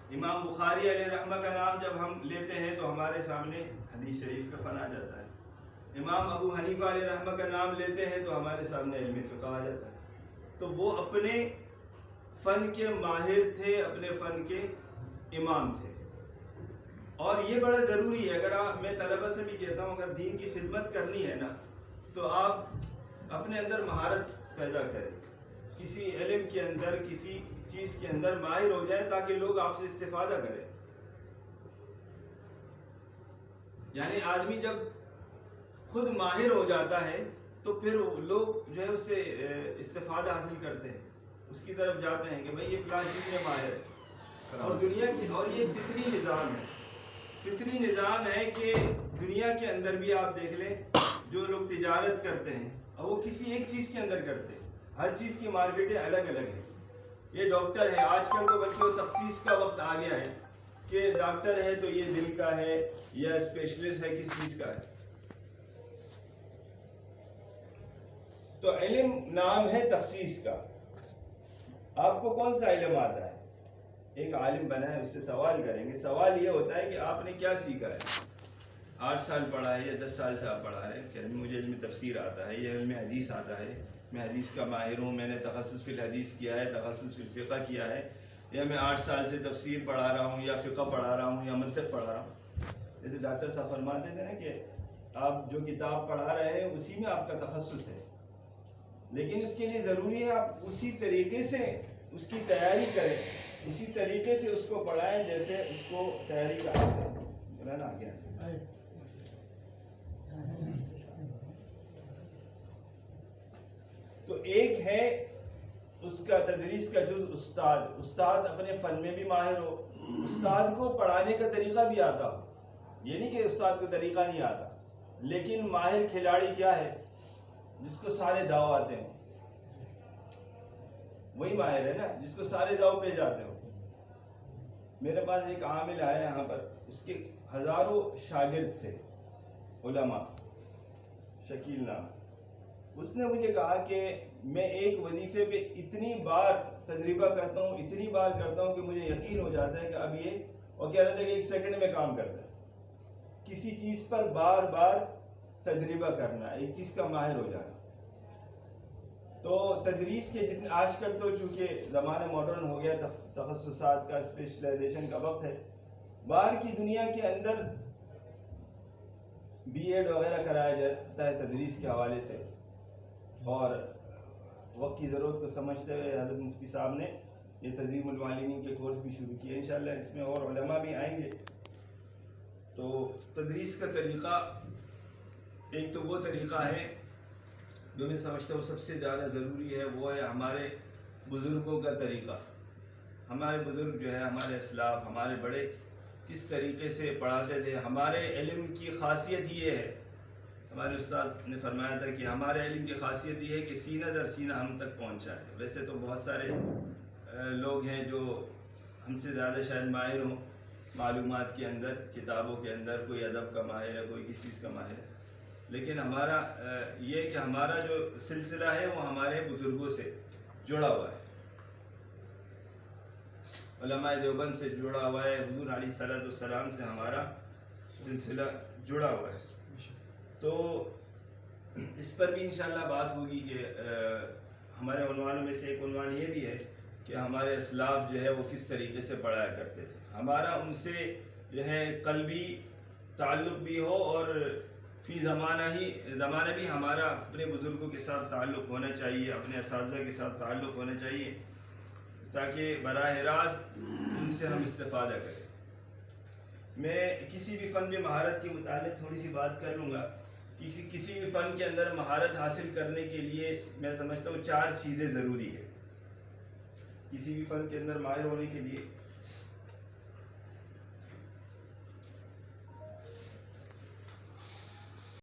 امام بخاری علیہ رحمہ کا نام جب ہم لیتے ہیں تو ہمارے سامنے حدیث شریف کا فن آ جاتا ہے. امام ابو حنیفہ علیہ رحمہ کا نام لیتے ہیں تو ہمارے سامنے علم فقہ آ جاتا ہے. تو وہ اپنے فن کے ماہر تھے, اپنے فن کے امام تھے. اور یہ بڑا ضروری ہے. اگر میں طلبہ سے بھی کہتا ہوں, اگر دین کی خدمت کرنی ہے نا تو آپ اپنے اندر مہارت پیدا کریں, کسی علم کے اندر, کسی چیز کے اندر ماہر ہو جائے تاکہ لوگ آپ سے استفادہ کریں. یعنی آدمی جب خود ماہر ہو جاتا ہے تو پھر لوگ جو ہے اس سے استفادہ حاصل کرتے ہیں, اس کی طرف جاتے ہیں کہ بھئی یہ فلاں چیز میں ماہر ہے. اور دنیا کی, اور یہ فطری نظام ہے, فطری نظام ہے کہ دنیا کے اندر بھی آپ دیکھ لیں جو لوگ تجارت کرتے ہیں اور وہ کسی ایک چیز کے اندر کرتے ہیں, ہر چیز کی مارکیٹیں الگ الگ ہیں. یہ ڈاکٹر ہے, آج کل تو بلکہ تخصیص کا وقت آ گیا ہے کہ ڈاکٹر ہے تو یہ دل کا ہے یا اسپیشلسٹ ہے کس چیز کا ہے. تو علم نام ہے تخصیص کا. آپ کو کون سا علم آتا ہے؟ ایک عالم بنا ہے, اس سے سوال کریں گے. سوال یہ ہوتا ہے کہ آپ نے کیا سیکھا ہے, 8 سال پڑھا ہے یا 10 سال سے آپ پڑھا رہے ہیں کہ مجھے علم تفسیر آتا ہے یا علم حدیث آتا ہے, میں حدیث کا ماہر ہوں, میں نے تخصص فی الحدیث کیا ہے, تخصص فی الفقہ کیا ہے, یا میں 8 سال سے تفسیر پڑھا رہا ہوں یا فقہ پڑھا رہا ہوں یا منطق پڑھا رہا ہوں. جیسے ڈاکٹر صاحب فرماتے تھے نا کہ آپ جو کتاب پڑھا رہے ہیں اسی میں آپ کا تخصص ہے, لیکن اس کے لیے ضروری ہے آپ اسی طریقے سے اس کی تیاری کریں, اسی طریقے سے اس کو پڑھائیں جیسے اس کو تیاری کراتے ہیں. مولانا آ گیا. تو ایک ہے اس کا تدریس کا جز استاد. استاد اپنے فن میں بھی ماہر ہو, استاد کو پڑھانے کا طریقہ بھی آتا ہو. یہ نہیں کہ استاد کو طریقہ نہیں آتا, لیکن ماہر کھلاڑی کیا ہے, جس کو سارے داؤ آتے ہیں, وہی ماہر ہے نا, جس کو سارے داؤ پہ جاتے ہو. میرے پاس ایک عامل آیا یہاں پر, اس کے ہزاروں شاگرد تھے علماء, شکیل نام. اس نے مجھے کہا کہ میں ایک وظیفے پہ اتنی بار تجربہ کرتا ہوں, اتنی بار کرتا ہوں کہ مجھے یقین ہو جاتا ہے کہ اب یہ, اور کہہ رہا تھا کہ 1 سیکنڈ میں کام کرتا ہے. کسی چیز پر بار بار تجربہ کرنا, ایک چیز کا ماہر ہو جانا. تو تدریس کے جتنے, آج کل تو چونکہ زمانہ ماڈرن ہو گیا, تخصصات کا, اسپیشلائزیشن کا وقت ہے. باہر کی دنیا کے اندر بی ایڈ وغیرہ کرایا جاتا ہے تدریس کے حوالے سے, اور وقت کی ضرورت کو سمجھتے ہوئے حضرت مفتی صاحب نے یہ تدریم المعلمین کے کورس بھی شروع کیے. انشاءاللہ اس میں اور علماء بھی آئیں گے. تو تدریس کا طریقہ, ایک تو وہ طریقہ ہے جو میں سمجھتا ہوں سب سے زیادہ ضروری ہے, وہ ہے ہمارے بزرگوں کا طریقہ. ہمارے بزرگ جو ہے, ہمارے اسلاف, ہمارے بڑے کس طریقے سے پڑھاتے تھے. ہمارے علم کی خاصیت یہ ہے, ہمارے استاد نے فرمایا تھا کہ ہمارے علم کی خاصیت یہ ہے کہ سینہ در سینہ ہم تک پہنچا ہے. ویسے تو بہت سارے لوگ ہیں جو ہم سے زیادہ شاید ماہر ہوں معلومات کے اندر, کتابوں کے اندر, کوئی ادب کا ماہر ہے, کوئی کس چیز کا ماہر ہے, لیکن ہمارا یہ کہ ہمارا جو سلسلہ ہے وہ ہمارے بزرگوں سے جڑا ہوا ہے, علماء دیوبند سے جڑا ہوا ہے, حضور علیہ الصلوۃ والسلام سے ہمارا سلسلہ جڑا ہوا ہے. تو اس پر بھی انشاءاللہ بات ہوگی کہ ہمارے عنوانوں میں سے ایک عنوان یہ بھی ہے کہ ہمارے اسلاف جو ہے وہ کس طریقے سے پڑھایا کرتے تھے. ہمارا ان سے جو ہے قلبی تعلق بھی ہو, اور فی زمانہ بھی ہمارا اپنے بزرگوں کے ساتھ تعلق ہونا چاہیے, اپنے اساتذہ کے ساتھ تعلق ہونا چاہیے, تاکہ براہ راست ان سے ہم استفادہ کریں. میں کسی بھی فن میں مہارت کے متعلق تھوڑی سی بات کر لوں گا. کسی بھی فن کے اندر مہارت حاصل کرنے کے لیے میں سمجھتا ہوں 4 چیزیں ضروری ہے. کسی بھی فن کے اندر ماہر ہونے کے لیے